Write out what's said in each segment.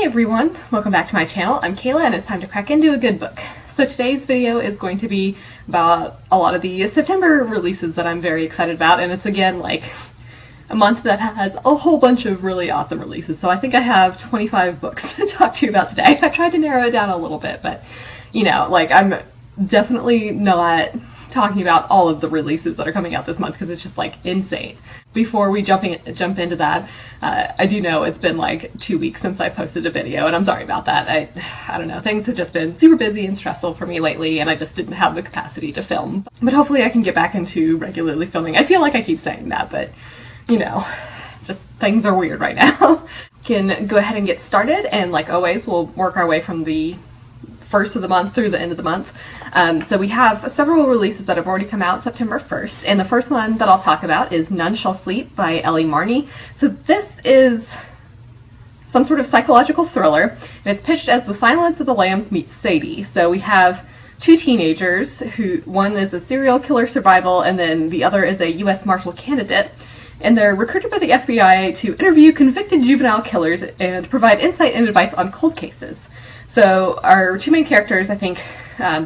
everyone, welcome back to my channel. I'm Kayla and it's time to crack into a good book. So today's video is going to be about a lot of the September releases that I'm very excited about, and it's again like a month that has a whole bunch of really awesome releases. So I think I have 25 books to talk to you about today. I tried to narrow it down a little bit, but you know, like I'm definitely not talking about all of the releases that are coming out this month because it's just like insane. Before we jump into that, I do know it's been like 2 weeks since I posted a video, and I'm sorry about that. I don't know, things have just been super busy and stressful for me lately, and I just didn't have the capacity to film. But hopefully I can get back into regularly filming. I feel like I keep saying that, but you know, just things are weird right now. Can go ahead and get started, and like always, we'll work our way from the first of the month through the end of the month. So we have several releases that have already come out September 1st, and the first one that I'll talk about is Nun Shall Sleep by Ellie Marney. So this is some sort of psychological thriller, and it's pitched as The Silence of the Lambs meets Sadie. So we have two teenagers, who one is a serial killer survival, and then the other is a U.S. Marshal candidate. And they're recruited by the FBI to interview convicted juvenile killers and provide insight and advice on cold cases. So our two main characters, I think,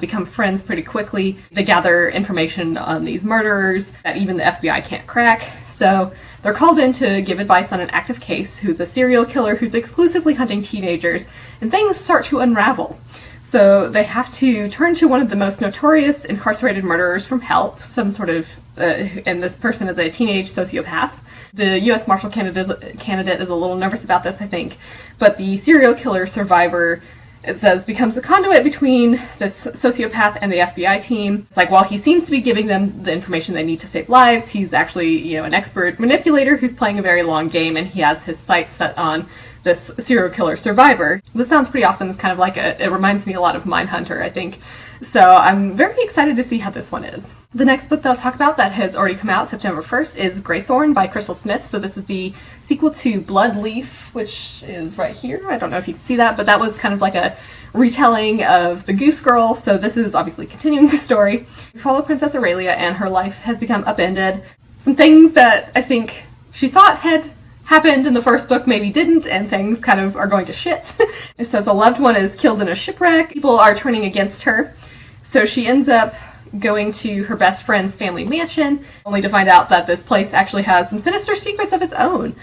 become friends pretty quickly. They gather information on these murderers that even the FBI can't crack. So they're called in to give advice on an active case who's a serial killer who's exclusively hunting teenagers, and things start to unravel. So they have to turn to one of the most notorious incarcerated murderers from hell, some sort of, and this person is a teenage sociopath. The U.S. Marshal candidate is a little nervous about this, I think, but the serial killer survivor, it says, becomes the conduit between this sociopath and the FBI team. It's like, while he seems to be giving them the information they need to save lives, he's actually, you know, an expert manipulator who's playing a very long game, and he has his sights set on this serial killer survivor. This sounds pretty awesome. It's kind of like it reminds me a lot of Mindhunter, I think. So I'm very excited to see how this one is. The next book that I'll talk about that has already come out September 1st is Greythorne by Crystal Smith. So this is the sequel to Bloodleaf, which is right here. I don't know if you can see that, but that was kind of like a retelling of The Goose Girl. So this is obviously continuing the story. We follow Princess Aurelia, and her life has become upended. Some things that I think she thought had happened in the first book maybe didn't, and things kind of are going to shit. It says a loved one is killed in a shipwreck. People are turning against her. So she ends up going to her best friend's family mansion, only to find out that this place actually has some sinister secrets of its own.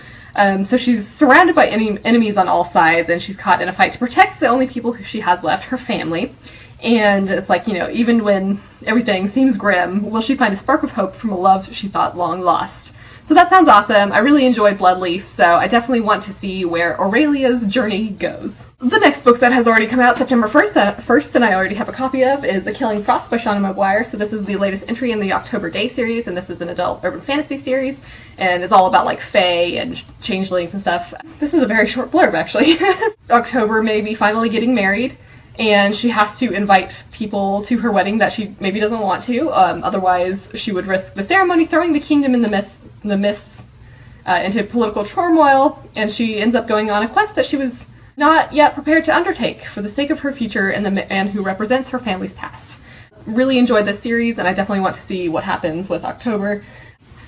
So she's surrounded by enemies on all sides, and she's caught in a fight to protect the only people who she has left, her family. And it's like, you know, even when everything seems grim, will she find a spark of hope from a love she thought long lost? So that sounds awesome. I really enjoyed Bloodleaf, so I definitely want to see where Aurelia's journey goes. The next book that has already come out September 1st, and I already have a copy of, is The Killing Frost by McGuire. So this is the latest entry in the October Day series, and this is an adult urban fantasy series, and it's all about like fae and changelings and stuff. This is a very short blurb, actually. October may be finally getting married, and she has to invite people to her wedding that she maybe doesn't want to. Otherwise, she would risk the ceremony throwing the kingdom in the midst into political turmoil, and she ends up going on a quest that she was not yet prepared to undertake for the sake of her future and the man who represents her family's past. Really enjoyed this series, and I definitely want to see what happens with October.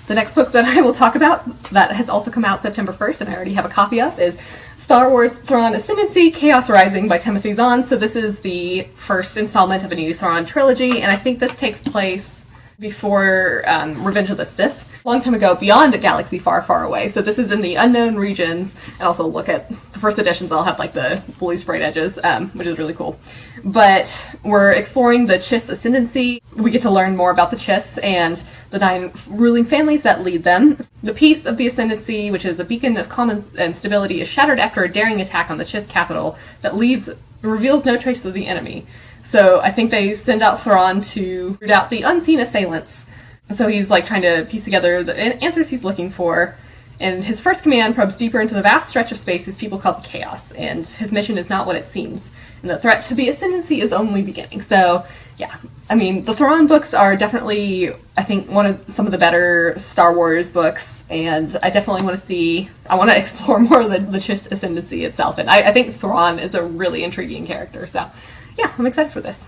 The next book that I will talk about that has also come out September 1st, and I already have a copy of, is Star Wars Thrawn Ascendancy, Chaos Rising by Timothy Zahn. So this is the first installment of a new Thrawn trilogy, and I think this takes place before Revenge of the Sith. A long time ago, beyond a galaxy far, far away. So this is in the unknown regions, and also look at the first editions. I'll have like the blue sprayed edges, which is really cool. But we're exploring the Chiss Ascendancy. We get to learn more about the Chiss and the 9 ruling families that lead them. The peace of the Ascendancy, which is a beacon of calm and stability, is shattered after a daring attack on the Chiss capital that reveals no trace of the enemy. So I think they send out Thrawn to root out the unseen assailants. So he's like trying to piece together the answers he's looking for, and his first command probes deeper into the vast stretch of space his people call the Chaos, and his mission is not what it seems, and the threat to the Ascendancy is only beginning. So yeah, I mean, the Thrawn books are definitely, I think, some of the better Star Wars books, and I definitely want to explore more of the Chiss Ascendancy itself, and I think Thrawn is a really intriguing character, so yeah, I'm excited for this.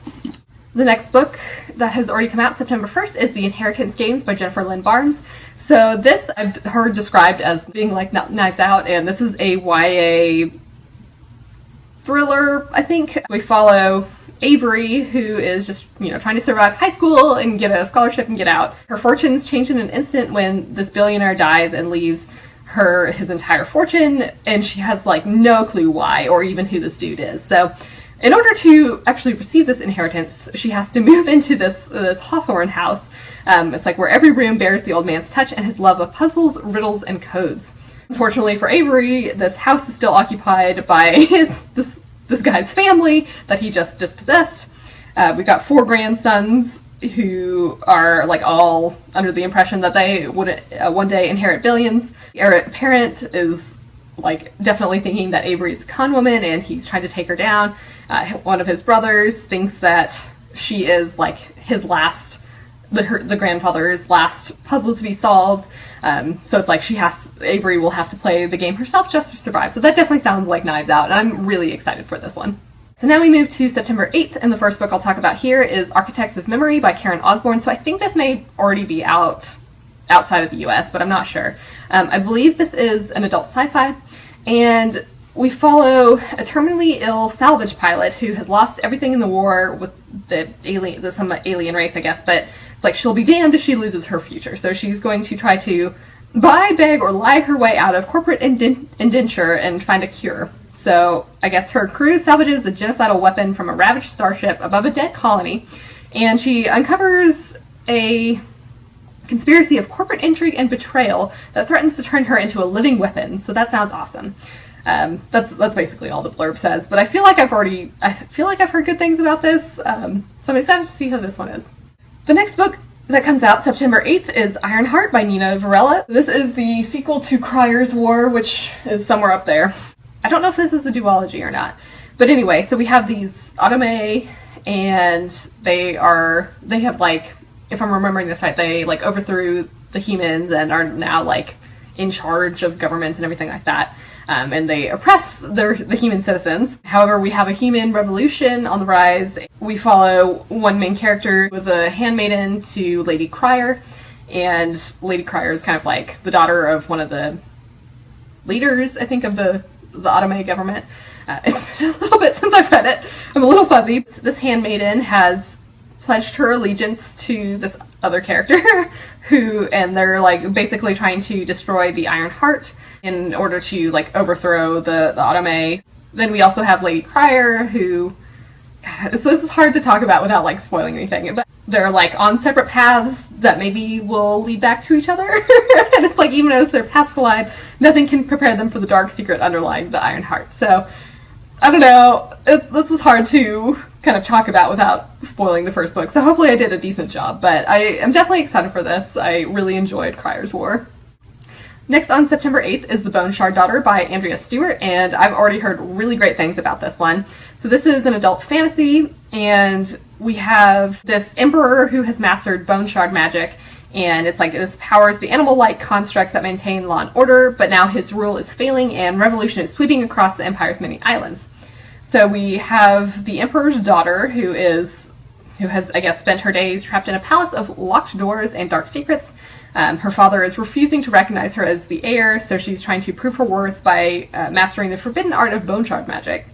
The next book that has already come out September 1st is The Inheritance Games by Jennifer Lynn Barnes. So this I've heard described as being like Knives Out, and this is a YA thriller, I think. We follow Avery, who is just, trying to survive high school and get a scholarship and get out. Her fortunes change in an instant when this billionaire dies and leaves her his entire fortune, and she has like no clue why or even who this dude is. So in order to actually receive this inheritance, she has to move into this Hawthorne house. It's like where every room bears the old man's touch and his love of puzzles, riddles, and codes. Unfortunately for Avery, this house is still occupied by this guy's family that he just dispossessed. We've got 4 grandsons who are like all under the impression that they would one day inherit billions. The heir apparent is like definitely thinking that Avery's a con woman and he's trying to take her down. One of his brothers thinks that she is like his last, the grandfather's last puzzle to be solved. So it's like Avery will have to play the game herself just to survive. So that definitely sounds like Knives Out, and I'm really excited for this one. So now we move to September 8th, and the first book I'll talk about here is Architects of Memory by Karen Osborne. So I think this may already be out outside of the US, but I'm not sure. I believe this is an adult sci-fi, and we follow a terminally ill salvage pilot who has lost everything in the war with some alien race, I guess, but it's like she'll be damned if she loses her future. So she's going to try to buy, beg, or lie her way out of corporate indenture and find a cure. So I guess her crew salvages a genocidal weapon from a ravaged starship above a dead colony, and she uncovers a conspiracy of corporate intrigue and betrayal that threatens to turn her into a living weapon. So that sounds awesome. That's basically all the blurb says. But I feel like I've heard good things about this. So I'm excited to see how this one is. The next book that comes out September 8th is Ironheart by Nina Varela. This is the sequel to Cryer's War, which is somewhere up there. I don't know if this is a duology or not. But anyway, so we have these Autome, and they have like, if I'm remembering this right, they like overthrew the humans and are now like in charge of governments and everything like that. And they oppress the human citizens. However, we have a human revolution on the rise. We follow one main character who was a handmaiden to Lady Cryer, and Lady Cryer is kind of like the daughter of one of the leaders, I think, of the Autome government. It's been a little bit since I've read it. I'm a little fuzzy. This handmaiden has pledged her allegiance to this other character and they're like basically trying to destroy the Iron Heart in order to like overthrow the Autome. Then we also have Lady Cryer, who, this is hard to talk about without like spoiling anything, but they're like on separate paths that maybe will lead back to each other. And it's like, even as their paths collide, nothing can prepare them for the dark secret underlying the Iron Heart. So I don't know, this is hard to kind of talk about without spoiling the first book, so hopefully I did a decent job, but I am definitely excited for this. I really enjoyed Cryer's War. Next on September 8th is The Bone Shard Daughter by Andrea Stewart, and I've already heard really great things about this one. So this is an adult fantasy, and we have this emperor who has mastered bone shard magic, and it's like this powers the animal-like constructs that maintain law and order, but now his rule is failing and revolution is sweeping across the empire's many islands. So we have the Emperor's daughter, who has, I guess, spent her days trapped in a palace of locked doors and dark secrets. Her father is refusing to recognize her as the heir, so she's trying to prove her worth by mastering the forbidden art of bone shard magic.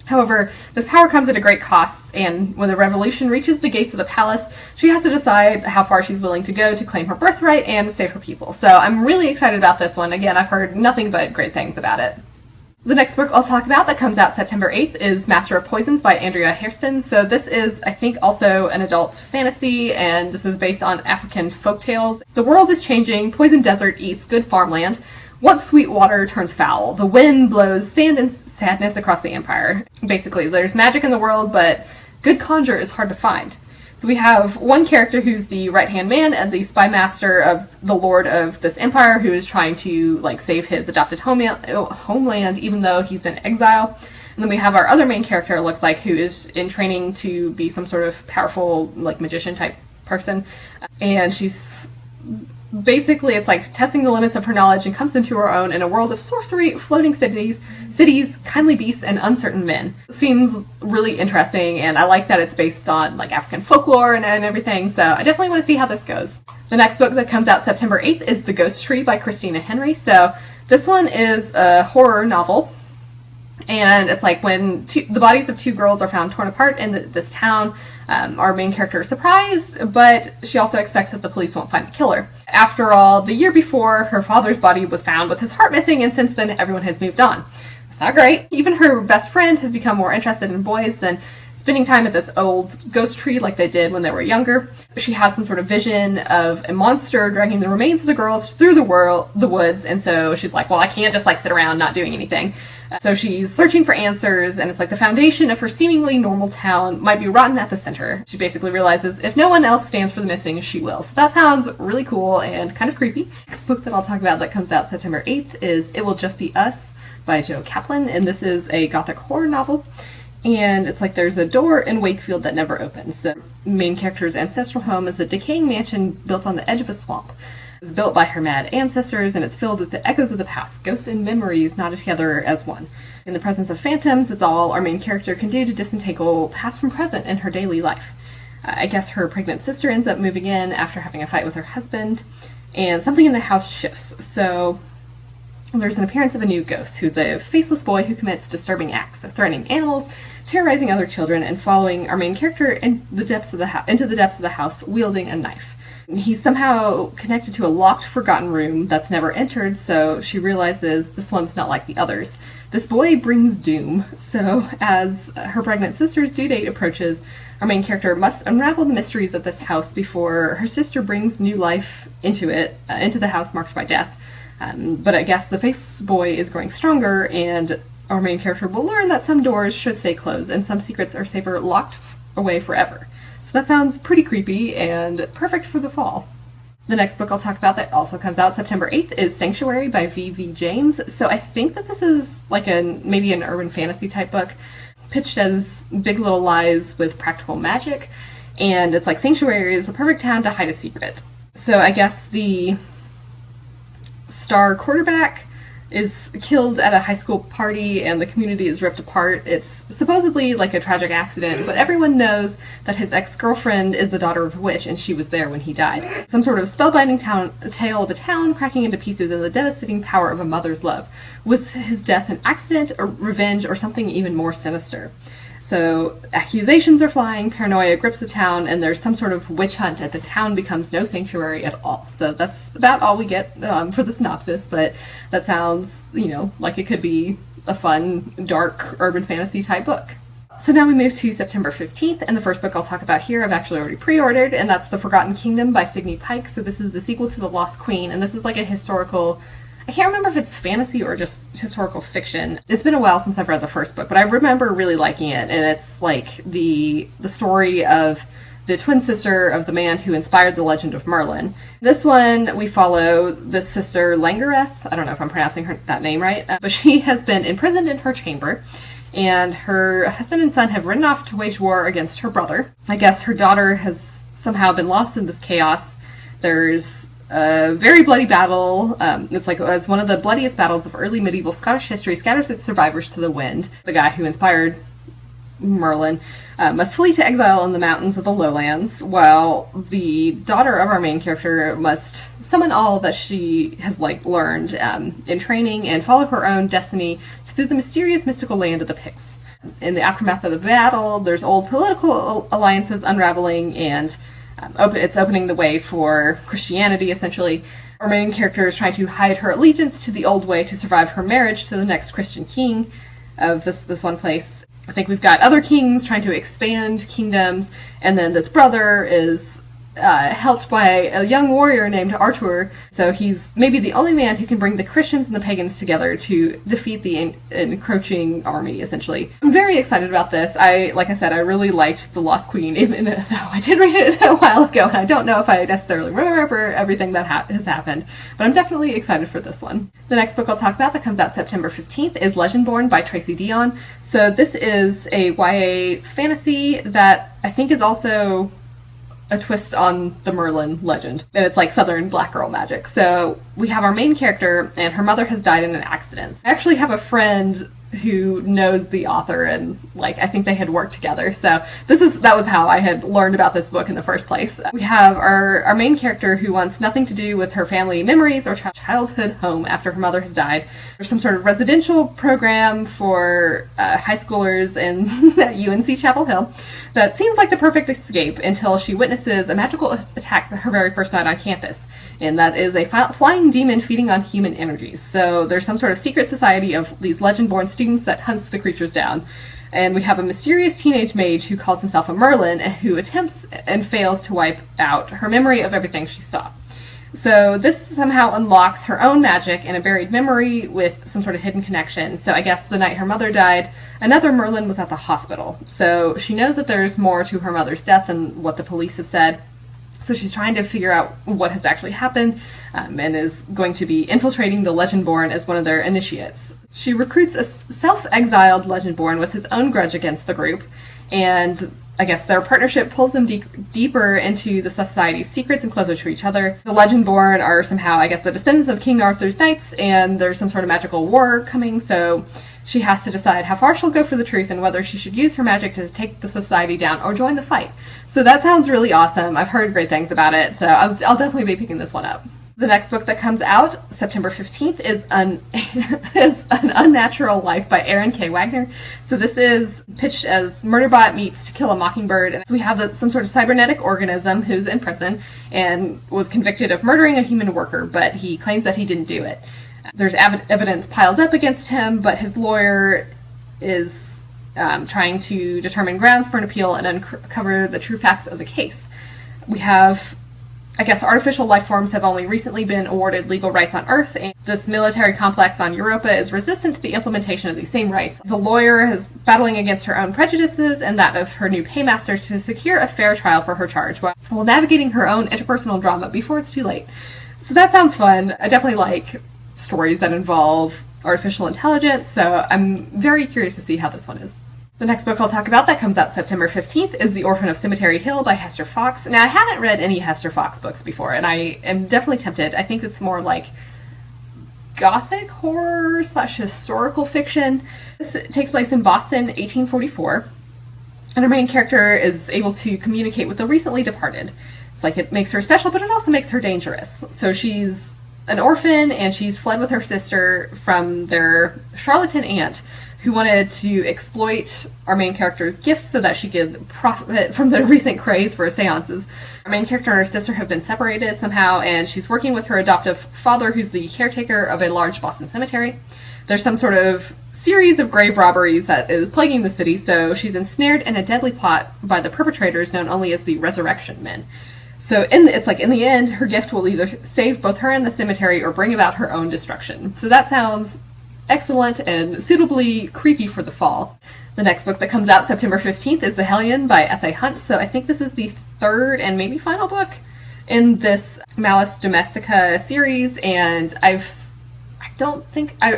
However, this power comes at a great cost, and when the revolution reaches the gates of the palace, she has to decide how far she's willing to go to claim her birthright and save her people. So I'm really excited about this one. Again, I've heard nothing but great things about it. The next book I'll talk about that comes out September 8th is Master of Poisons by Andrea Hairston. So this is, I think, also an adult fantasy, and this is based on African folktales. The world is changing. Poison desert eats good farmland. Once sweet water turns foul. The wind blows sand and sadness across the empire. Basically, there's magic in the world, but good conjure is hard to find. So we have one character who's the right-hand man and the spy master of the lord of this empire, who is trying to like save his adopted homeland even though he's in exile. And then we have our other main character, it looks like, who is in training to be some sort of powerful like magician type person. And she's basically, it's like testing the limits of her knowledge and comes into her own in a world of sorcery, floating cities, kindly beasts, and uncertain men. It seems really interesting, and I like that it's based on like African folklore and everything, so I definitely want to see how this goes. The next book that comes out September 8th is The Ghost Tree by Christina Henry. So this one is a horror novel, And it's like when the bodies of two girls are found torn apart in this town, our main character is surprised, but she also expects that the police won't find the killer. After all, the year before, her father's body was found with his heart missing, and since then everyone has moved on. It's not great. Even her best friend has become more interested in boys than spending time at this old ghost tree like they did when they were younger. She has some sort of vision of a monster dragging the remains of the girls through the woods, and so she's like, well, I can't just like sit around not doing anything. So she's searching for answers, and it's like the foundation of her seemingly normal town might be rotten at the center. She basically realizes if no one else stands for the missing, she will. So that sounds really cool and kind of creepy. This book that I'll talk about that comes out September 8th is It Will Just Be Us by Joe Kaplan, and this is a gothic horror novel. And it's like there's a door in Wakefield that never opens. The main character's ancestral home is a decaying mansion built on the edge of a swamp. It's built by her mad ancestors, and it's filled with the echoes of the past, ghosts and memories knotted together as one. In the presence of phantoms, that's all our main character can do to disentangle past from present in her daily life. I guess her pregnant sister ends up moving in after having a fight with her husband, and something in the house shifts. So there's an appearance of a new ghost, who's a faceless boy who commits disturbing acts, threatening animals, terrorizing other children, and following our main character into the depths of the house, wielding a knife. He's somehow connected to a locked, forgotten room that's never entered, so she realizes this one's not like the others. This boy brings doom, so as her pregnant sister's due date approaches, our main character must unravel the mysteries of this house before her sister brings new life into the house marked by death. But I guess the faceless boy is growing stronger, and our main character will learn that some doors should stay closed and some secrets are safer locked away forever. So that sounds pretty creepy and perfect for the fall. The next book I'll talk about that also comes out September 8th is Sanctuary by V.V. James. So I think that this is like maybe an urban fantasy type book, pitched as Big Little Lies with practical magic. And it's like Sanctuary is the perfect town to hide a secret. So I guess the star quarterback is killed at a high school party and the community is ripped apart. It's supposedly like a tragic accident, but everyone knows that his ex-girlfriend is the daughter of a witch and she was there when he died. Some sort of spellbinding tale of a town cracking into pieces and the devastating power of a mother's love. Was his death an accident or revenge or something even more sinister? So accusations are flying, paranoia grips the town, and there's some sort of witch hunt and the town becomes no sanctuary at all. So that's about all we get for the synopsis, but that sounds, like it could be a fun, dark, urban fantasy type book. So now we move to September 15th, and the first book I'll talk about here I've actually already pre-ordered, and that's The Forgotten Kingdom by Signe Pike. So this is the sequel to The Lost Queen, and this is like a historical, I can't remember if it's fantasy or just historical fiction. It's been a while since I've read the first book, but I remember really liking it, and it's like the story of the twin sister of the man who inspired the legend of Merlin. This one, we follow this sister Langareth. I don't know if I'm pronouncing that name right, but she has been imprisoned in her chamber, and her husband and son have ridden off to wage war against her brother. I guess her daughter has somehow been lost in this chaos. There's a very bloody battle. It's like as one of the bloodiest battles of early medieval Scottish history scatters its survivors to the wind. The guy who inspired Merlin must flee to exile in the mountains of the lowlands, while the daughter of our main character must summon all that she has learned in training and follow her own destiny through the mysterious mystical land of the Picts. In the aftermath of the battle, there's old political alliances unraveling, and it's opening the way for Christianity, essentially. Our main character is trying to hide her allegiance to the old way to survive her marriage to the next Christian king of this one place. I think we've got other kings trying to expand kingdoms, and then this brother is helped by a young warrior named Artur, so he's maybe the only man who can bring the Christians and the pagans together to defeat the encroaching army, essentially. I'm very excited about this. Like I said, I really liked The Lost Queen, even though I did read it a while ago, and I don't know if I necessarily remember everything that has happened, but I'm definitely excited for this one. The next book I'll talk about that comes out September 15th is Legendborn by Tracy Deonn. So this is a YA fantasy that I think is also a twist on the Merlin legend, and it's like Southern black girl magic. So we have our main character, and her mother has died in an accident. I actually have a friend who knows the author, and like I think they had worked together. So that was how I had learned about this book in the first place. We have our main character who wants nothing to do with her family memories or childhood home after her mother has died. There's some sort of residential program for high schoolers in UNC Chapel Hill that seems like the perfect escape until she witnesses a magical attack her very first night on campus. And that is a flying demon feeding on human energies. So there's some sort of secret society of these Legendborn students that hunts the creatures down. And we have a mysterious teenage mage who calls himself a Merlin and who attempts and fails to wipe out her memory of everything she saw. So this somehow unlocks her own magic and a buried memory with some sort of hidden connection. So I guess the night her mother died, another Merlin was at the hospital. So she knows that there's more to her mother's death than what the police have said. So she's trying to figure out what has actually happened, and is going to be infiltrating the Legendborn as one of their initiates. She recruits a self-exiled Legendborn with his own grudge against the group, and I guess their partnership pulls them deeper into the society's secrets and closer to each other. The Legendborn are somehow, I guess, the descendants of King Arthur's knights, and there's some sort of magical war coming, so she has to decide how far she'll go for the truth and whether she should use her magic to take the society down or join the fight. So that sounds really awesome. I've heard great things about it, so I'll definitely be picking this one up. The next book that comes out, September 15th, is An Unnatural Life by Erin K. Wagner. So this is pitched as Murderbot meets To Kill a Mockingbird. And we have some sort of cybernetic organism who's in prison and was convicted of murdering a human worker, but he claims that he didn't do it. There's evidence piled up against him, but his lawyer is trying to determine grounds for an appeal and uncover the true facts of the case. We have, I guess, artificial life forms have only recently been awarded legal rights on Earth, and this military complex on Europa is resistant to the implementation of these same rights. The lawyer is battling against her own prejudices and that of her new paymaster to secure a fair trial for her charge, while navigating her own interpersonal drama before it's too late. So that sounds fun. I definitely like stories that involve artificial intelligence, so I'm very curious to see how this one is. The next book I'll talk about that comes out September 15th is The Orphan of Cemetery Hill by Hester Fox. Now, I haven't read any Hester Fox books before, and I am definitely tempted. I think it's more like gothic horror / historical fiction. This takes place in Boston, 1844, and her main character is able to communicate with the recently departed. It's like it makes her special, but it also makes her dangerous. So she's an orphan, and she's fled with her sister from their charlatan aunt, who wanted to exploit our main character's gifts so that she could profit from the recent craze for seances. Our main character and her sister have been separated somehow, and she's working with her adoptive father, who's the caretaker of a large Boston cemetery. There's some sort of series of grave robberies that is plaguing the city, so she's ensnared in a deadly plot by the perpetrators known only as the Resurrection Men. So it's like in the end, her gift will either save both her and the cemetery or bring about her own destruction. So that sounds excellent and suitably creepy for the fall. The next book that comes out September 15th is The Hellion by S.A. Hunt. So I think this is the third and maybe final book in this Malus Domestica series, and I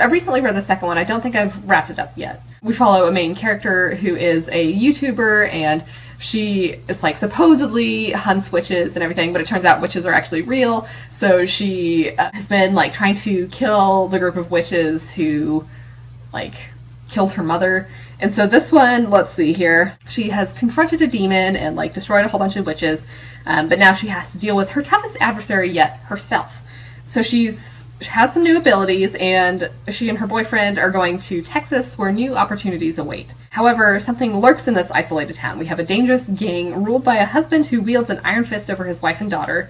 recently read the second one. I don't think I've wrapped it up yet. We follow a main character who is a YouTuber, and she is like supposedly hunts witches and everything, but it turns out witches are actually real. So she has been like trying to kill the group of witches who like killed her mother. And so this one, let's see here, she has confronted a demon and like destroyed a whole bunch of witches, but now she has to deal with her toughest adversary yet, herself. So she has some new abilities, and she and her boyfriend are going to Texas where new opportunities await. However, something lurks in this isolated town. We have a dangerous gang ruled by a husband who wields an iron fist over his wife and daughter.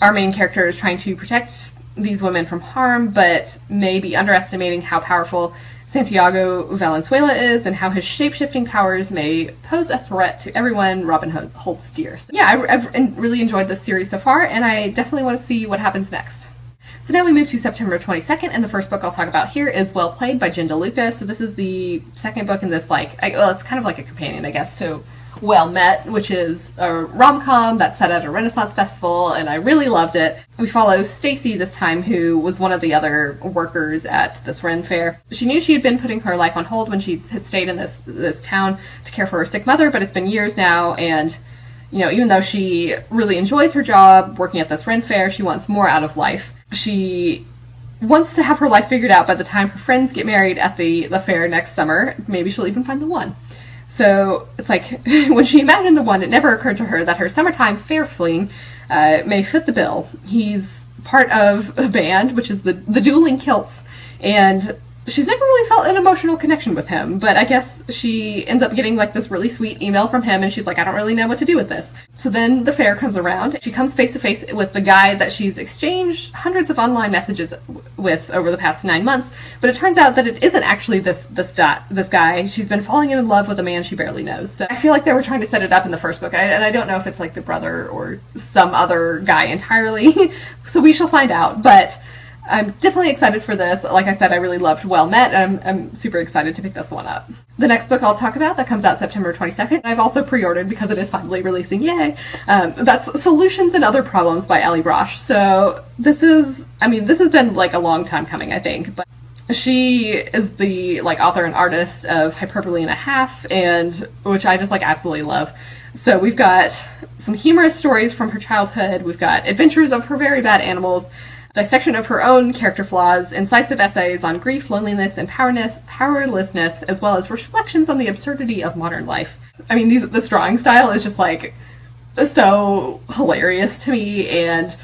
Our main character is trying to protect these women from harm, but may be underestimating how powerful Santiago Valenzuela is and how his shape-shifting powers may pose a threat to everyone Robin Hood holds dear. So yeah, I've really enjoyed this series so far, and I definitely want to see what happens next. So now we move to September 22nd, and the first book I'll talk about here is Well Played by Jen DeLuca. So this is the second book in this, it's kind of like a companion, I guess, to Well Met, which is a rom-com that's set at a Renaissance festival, and I really loved it. We follow Stacy this time, who was one of the other workers at this Ren fair. She knew she had been putting her life on hold when she had stayed in this town to care for her sick mother, but it's been years now, and even though she really enjoys her job working at this Ren fair, she wants more out of life. She wants to have her life figured out by the time her friends get married at the fair next summer. Maybe she'll even find the one. So it's like, when she imagined the one, it never occurred to her that her summertime fair fling may fit the bill. He's part of a band, which is the Dueling Kilts, and she's never really felt an emotional connection with him, but I guess she ends up getting like this really sweet email from him, and she's like, I don't really know what to do with this. So then the fair comes around. She comes face to face with the guy that she's exchanged hundreds of online messages with over the past 9 months, but it turns out that it isn't actually this guy. She's been falling in love with a man she barely knows. So I feel like they were trying to set it up in the first book, and I don't know if it's like the brother or some other guy entirely, so we shall find out, but I'm definitely excited for this. Like I said, I really loved Well Met, and I'm super excited to pick this one up. The next book I'll talk about that comes out September 22nd, I've also pre-ordered because it is finally releasing, yay! That's Solutions and Other Problems by Allie Brosh. So this has been like a long time coming, I think, but she is the like author and artist of Hyperbole and a Half, and which I just like absolutely love. So we've got some humorous stories from her childhood, we've got adventures of her very bad animals, dissection of her own character flaws, incisive essays on grief, loneliness, and powerlessness, as well as reflections on the absurdity of modern life. I mean, this drawing style is just like so hilarious to me, and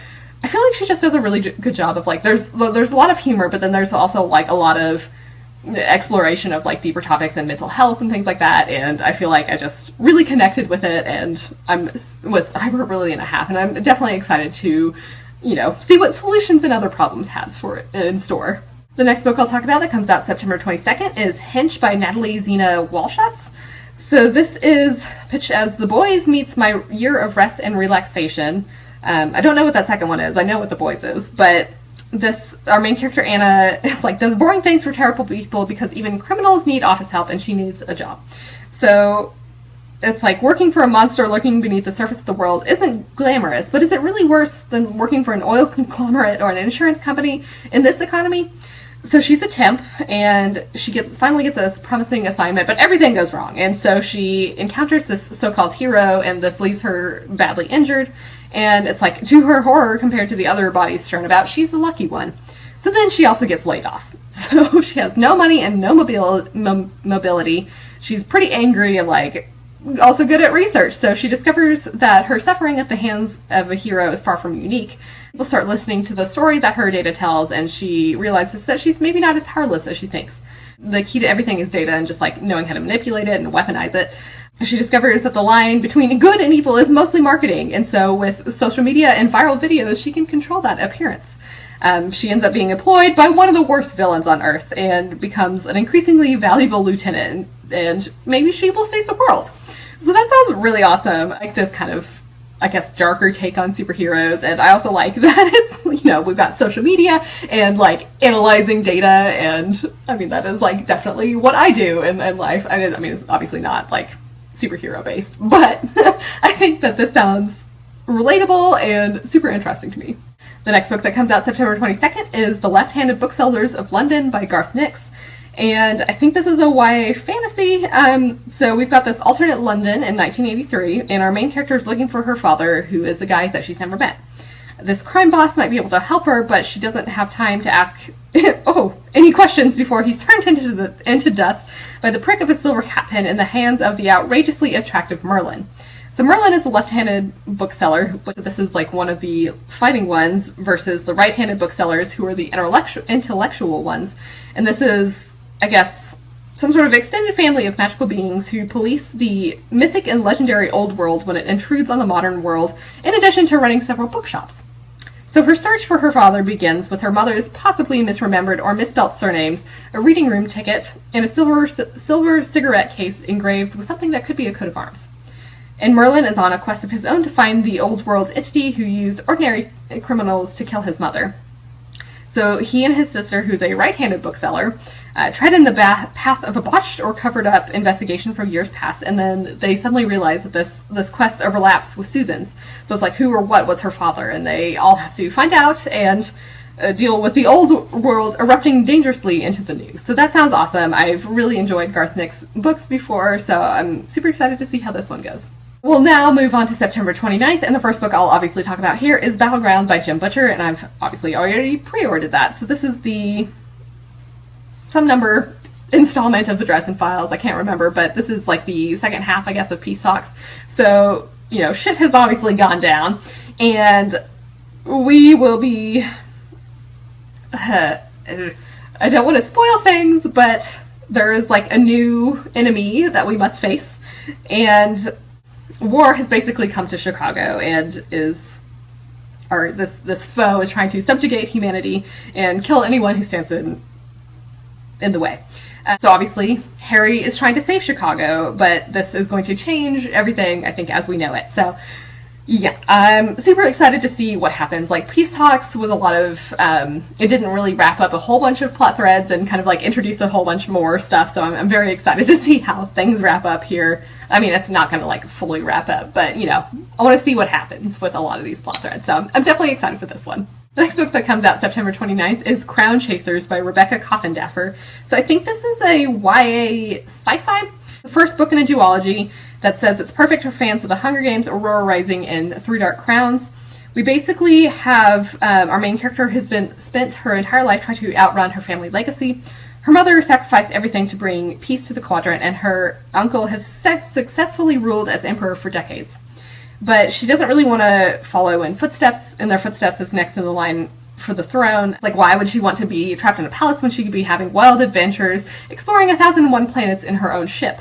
I feel like she just does a really good job of like, there's a lot of humor, but then there's also like a lot of exploration of like deeper topics and mental health and things like that, and I feel like I just really connected with it, and I'm with Hyperbole and a Half, and I'm definitely excited to see what Solutions and Other Problems has for it in store. The next book I'll talk about that comes out September 22nd is Hinch by Natalie Zena Walshatz. So this is pitched as The Boys meets My Year of Rest and Relaxation. I don't know what that second one is. I know what The Boys is, but our main character Anna is like, does boring things for terrible people because even criminals need office help and she needs a job. So it's like working for a monster lurking beneath the surface of the world isn't glamorous, but is it really worse than working for an oil conglomerate or an insurance company in this economy? So she's a temp, and she finally gets this promising assignment, but everything goes wrong. And so she encounters this so-called hero, and this leaves her badly injured. And it's like, to her horror, compared to the other bodies strewn about, she's the lucky one. So then she also gets laid off. So she has no money and no mobility. She's pretty angry and like also good at research, so she discovers that her suffering at the hands of a hero is far from unique. People start listening to the story that her data tells, and she realizes that she's maybe not as powerless as she thinks. The key to everything is data and just like knowing how to manipulate it and weaponize it. She discovers that the line between good and evil is mostly marketing, and so with social media and viral videos, she can control that appearance. She ends up being employed by one of the worst villains on Earth and becomes an increasingly valuable lieutenant, and maybe she will save the world. So that sounds really awesome. I like this kind of, I guess, darker take on superheroes, and I also like that it's, we've got social media and like analyzing data, and I mean, that is like definitely what I do in life. I mean, it's obviously not like superhero based, but I think that this sounds relatable and super interesting to me. The next book that comes out September 22nd is The Left-Handed Booksellers of London by Garth Nix. And I think this is a YA fantasy. So we've got this alternate London in 1983, and our main character is looking for her father, who is the guy that she's never met. This crime boss might be able to help her, but she doesn't have time to ask any questions before he's turned into dust by the prick of a silver hat pin in the hands of the outrageously attractive Merlin. So Merlin is the left-handed bookseller, but this is like one of the fighting ones versus the right-handed booksellers, who are the intellectual ones. And this is, I guess, some sort of extended family of magical beings who police the mythic and legendary old world when it intrudes on the modern world, in addition to running several bookshops. So her search for her father begins with her mother's possibly misremembered or misspelt surnames, a reading room ticket, and a silver cigarette case engraved with something that could be a coat of arms. And Merlin is on a quest of his own to find the old world entity who used ordinary criminals to kill his mother. So he and his sister, who's a right-handed bookseller, tread in the path of a botched or covered-up investigation from years past, and then they suddenly realize that this quest overlaps with Susan's. So it's like, who or what was her father? And they all have to find out and deal with the old world erupting dangerously into the news. So that sounds awesome. I've really enjoyed Garth Nix books before, so I'm super excited to see how this one goes. We'll now move on to September 29th, and the first book I'll obviously talk about here is Battleground by Jim Butcher, and I've obviously already pre-ordered that. So this is the some number installment of the Dresden Files, I can't remember, but this is like the second half, I guess, of peace talks. So, you know, shit has obviously gone down, and we will be... I don't want to spoil things, but there is like a new enemy that we must face, and war has basically come to Chicago, and this foe is trying to subjugate humanity and kill anyone who stands in the way. So obviously, Harry is trying to save Chicago, but this is going to change everything, I think, as we know it. So, yeah, I'm super excited to see what happens. Like, Peace Talks was a lot of, it didn't really wrap up a whole bunch of plot threads and kind of like introduce a whole bunch more stuff, so I'm very excited to see how things wrap up here. I mean, it's not going to like fully wrap up, but, you know, I want to see what happens with a lot of these plot threads, so I'm definitely excited for this one. The next book that comes out September 29th is Crown Chasers by Rebecca Coffindaffer. So I think this is a YA sci-fi, the first book in a duology that says it's perfect for fans of The Hunger Games, Aurora Rising, and Three Dark Crowns. We basically have our main character has spent her entire life trying to outrun her family legacy. Her mother sacrificed everything to bring peace to the quadrant, and her uncle has successfully ruled as emperor for decades. But she doesn't really want to follow in their footsteps as next in the line for the throne. Like, why would she want to be trapped in a palace when she could be having wild adventures, exploring 1,001 planets in her own ship?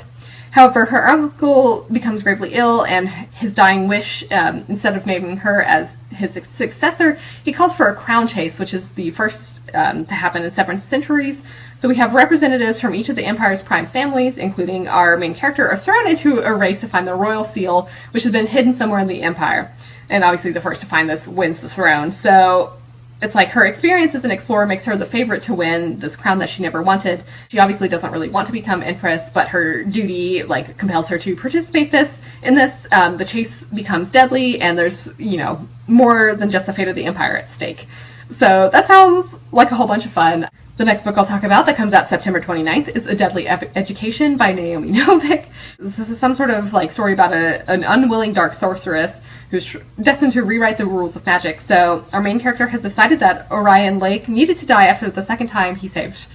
However, her uncle becomes gravely ill, and his dying wish, instead of naming her as his successor, he calls for a crown chase, which is the first to happen in 7 centuries. So we have representatives from each of the Empire's prime families, including our main character, are thrown into a race to find the royal seal, which has been hidden somewhere in the Empire. And obviously the first to find this wins the throne. So it's like her experience as an explorer makes her the favorite to win this crown that she never wanted. She obviously doesn't really want to become empress, but her duty like compels her to participate in this. The chase becomes deadly, and there's, you know, more than just the fate of the Empire at stake. So that sounds like a whole bunch of fun. The next book I'll talk about that comes out September 29th is A Deadly Education by Naomi Novik. This is some sort of like story about an unwilling dark sorceress who's destined to rewrite the rules of magic. So our main character has decided that Orion Lake needed to die after the second time he saved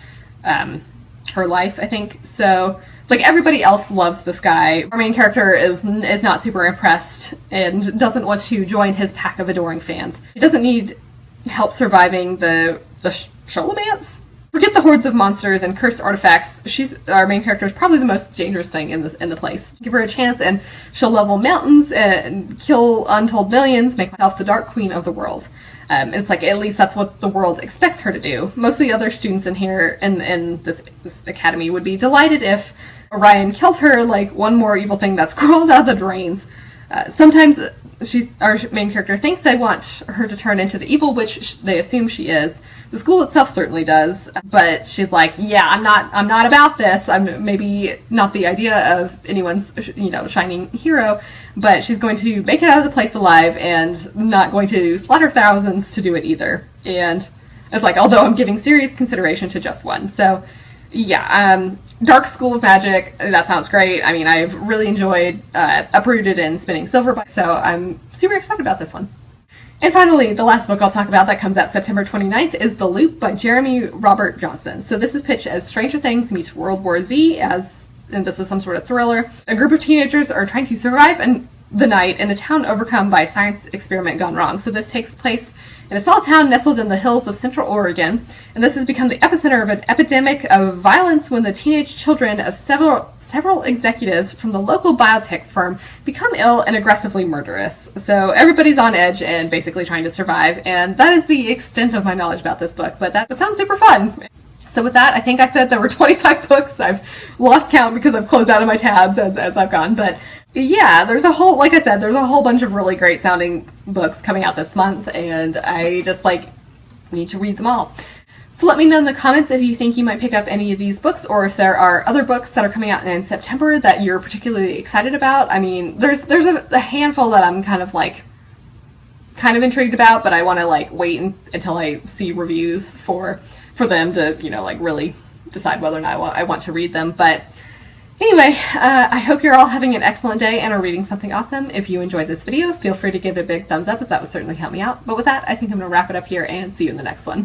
her life, I think. So it's like everybody else loves this guy. Our main character is not super impressed and doesn't want to join his pack of adoring fans. He doesn't need help surviving the Charlemagne's. Forget the hordes of monsters and cursed artifacts. Our main character is probably the most dangerous thing in the place. Give her a chance and she'll level mountains and kill untold millions, make herself the Dark Queen of the world. It's like, at least that's what the world expects her to do. Most of the other students in here, in this academy, would be delighted if Orion killed her like one more evil thing that's crawled out of the drains. Sometimes our main character thinks they want her to turn into the evil witch they assume she is. The school itself certainly does, but she's like, yeah, I'm not about this. I'm maybe not the idea of anyone's, you know, shining hero, but she's going to make it out of the place alive and not going to slaughter thousands to do it either. And it's like, although I'm giving serious consideration to just one. So yeah, Dark School of Magic, that sounds great. I mean, I've really enjoyed Uprooted and Spinning Silver, so I'm super excited about this one. And finally, the last book I'll talk about that comes out September 29th is The Loop by Jeremy Robert Johnson. So this is pitched as Stranger Things meets World War Z, and this is some sort of thriller. A group of teenagers are trying to survive the night in a town overcome by a science experiment gone wrong. So this takes place in a small town nestled in the hills of Central Oregon, and this has become the epicenter of an epidemic of violence when the teenage children of several executives from the local biotech firm become ill and aggressively murderous. So everybody's on edge and basically trying to survive, and that is the extent of my knowledge about this book, but that sounds super fun. So with that, I think I said there were 25 books. I've lost count because I've closed out of my tabs as I've gone, but yeah, there's a whole bunch of really great sounding books coming out this month, and I just need to read them all. So let me know in the comments if you think you might pick up any of these books, or if there are other books that are coming out in September that you're particularly excited about. I mean, there's a handful that I'm kind of intrigued about, but I want to wait until I see reviews for them to really decide whether or not I want to read them. But Anyway, I hope you're all having an excellent day and are reading something awesome. If you enjoyed this video, feel free to give it a big thumbs up, as that would certainly help me out. But with that, I think I'm going to wrap it up here and see you in the next one.